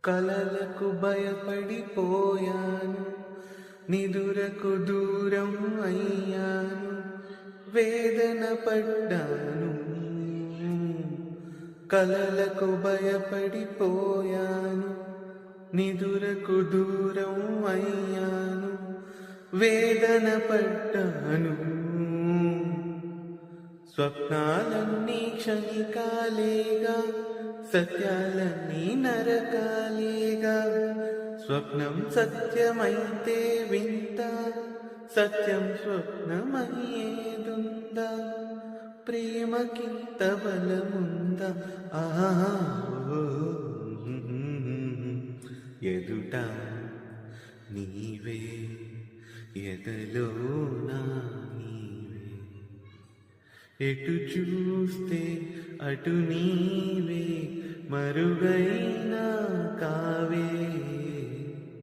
కలలకు భయపడిపోయాను, నిదురకు దూరం అయ్యాను, వేదన పడ్డాను. కలలకు భయపడిపోయాను, నిదురకు దూరం అయ్యాను, వేదన పడ్డాను. స్వప్నాలన్నీ క్షణికాలేగా, సత్యాలన్నీ నరకాలేగా. స్వప్నం సత్యమైతే వింత, సత్యం స్వప్నమయ్యేదుందా? ప్రేమకింత బలముందా? ఆహా, ఎదుట నీవే, ఎదలో నా నీవే, ఎటు చూస్తే అటు నీవే, మరుగైనా